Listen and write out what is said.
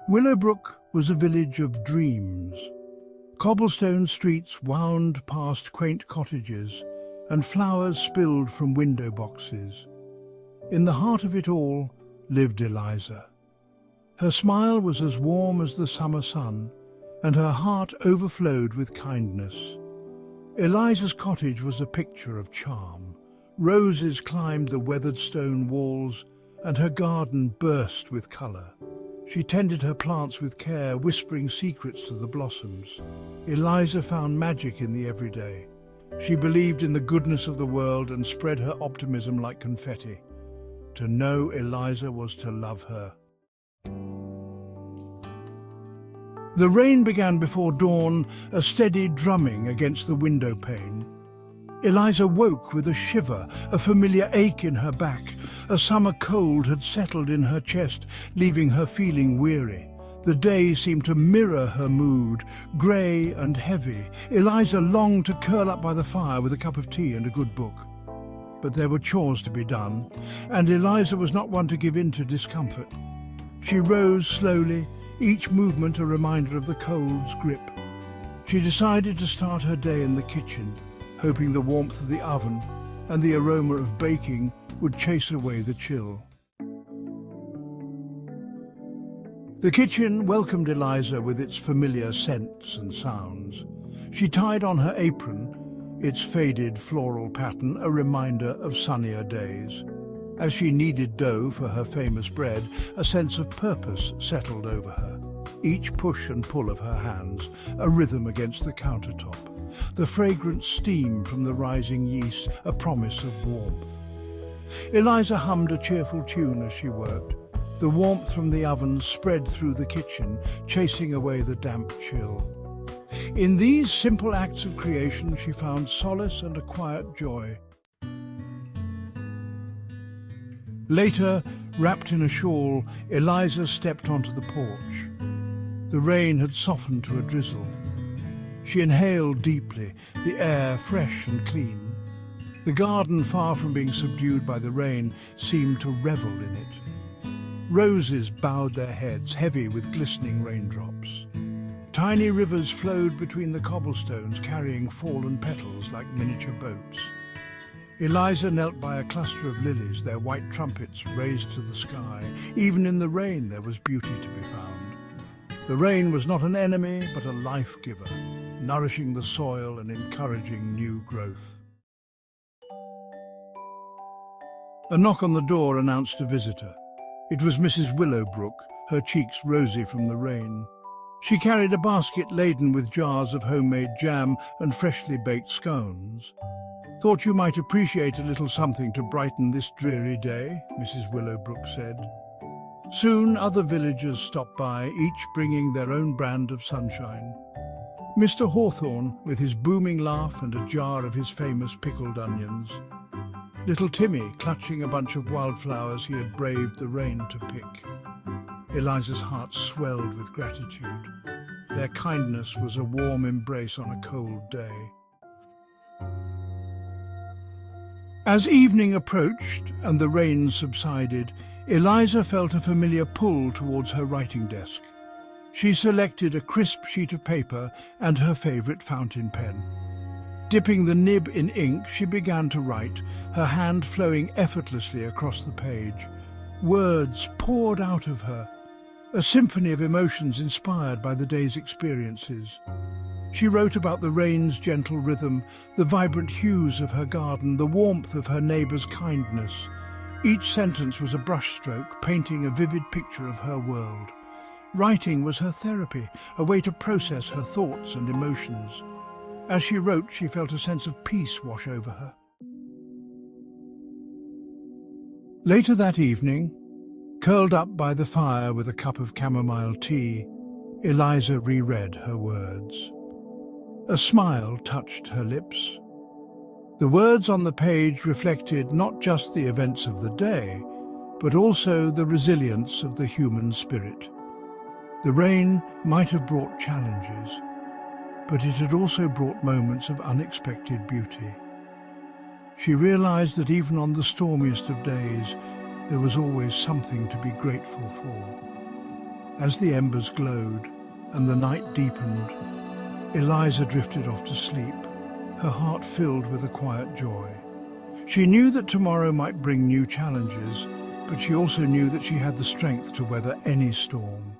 Willowbrook was a village of dreams. Cobblestone streets wound past quaint cottages, and flowers spilled from window boxes. In the heart of it all lived Eliza. Her smile was as warm as the summer sun, and her heart overflowed with kindness. Eliza's cottage was a picture of charm. Roses climbed the weathered stone walls, and her garden burst with colour. She tended her plants with care, whispering secrets to the blossoms. Eliza found magic in the everyday. She believed in the goodness of the world and spread her optimism like confetti. To know Eliza was to love her. The rain began before dawn, a steady drumming against the window pane. Eliza woke with a shiver, a familiar ache in her back. A summer cold had settled in her chest, leaving her feeling weary. The day seemed to mirror her mood, grey and heavy. Eliza longed to curl up by the fire with a cup of tea and a good book. But there were chores to be done, and Eliza was not one to give in to discomfort. She rose slowly, each movement a reminder of the cold's grip. She decided to start her day in the kitchen, hoping the warmth of the oven and the aroma of baking would chase away the chill. The kitchen welcomed Eliza with its familiar scents and sounds. She tied on her apron, its faded floral pattern a reminder of sunnier days. As she kneaded dough for her famous bread, a sense of purpose settled over her. Each push and pull of her hands, a rhythm against the countertop. The fragrant steam from the rising yeast, a promise of warmth. Eliza hummed a cheerful tune as she worked. The warmth from the oven spread through the kitchen, chasing away the damp chill. In these simple acts of creation, she found solace and a quiet joy. Later, wrapped in a shawl, Eliza stepped onto the porch. The rain had softened to a drizzle. She inhaled deeply, the air fresh and clean. The garden, far from being subdued by the rain, seemed to revel in it. Roses bowed their heads, heavy with glistening raindrops. Tiny rivers flowed between the cobblestones, carrying fallen petals like miniature boats. Eliza knelt by a cluster of lilies, their white trumpets raised to the sky. Even in the rain there was beauty to be found. The rain was not an enemy, but a life-giver, nourishing the soil and encouraging new growth. A knock on the door announced a visitor. It was Mrs. Willowbrook, her cheeks rosy from the rain. She carried a basket laden with jars of homemade jam and freshly baked scones. "Thought you might appreciate a little something to brighten this dreary day," Mrs. Willowbrook said. Soon other villagers stopped by, each bringing their own brand of sunshine. Mr. Hawthorne, with his booming laugh and a jar of his famous pickled onions. Little Timmy, clutching a bunch of wildflowers he had braved the rain to pick. Eliza's heart swelled with gratitude. Their kindness was a warm embrace on a cold day. As evening approached and the rain subsided, Eliza felt a familiar pull towards her writing desk. She selected a crisp sheet of paper and her favourite fountain pen. Dipping the nib in ink, she began to write, her hand flowing effortlessly across the page. Words poured out of her, a symphony of emotions inspired by the day's experiences. She wrote about the rain's gentle rhythm, the vibrant hues of her garden, the warmth of her neighbour's kindness. Each sentence was a brushstroke, painting a vivid picture of her world. Writing was her therapy, a way to process her thoughts and emotions. As she wrote, she felt a sense of peace wash over her. Later that evening, curled up by the fire with a cup of chamomile tea, Eliza reread her words. A smile touched her lips. The words on the page reflected not just the events of the day, but also the resilience of the human spirit. The rain might have brought challenges, but it had also brought moments of unexpected beauty. She realized that even on the stormiest of days, there was always something to be grateful for. As the embers glowed and the night deepened, Eliza drifted off to sleep, her heart filled with a quiet joy. She knew that tomorrow might bring new challenges, but she also knew that she had the strength to weather any storm.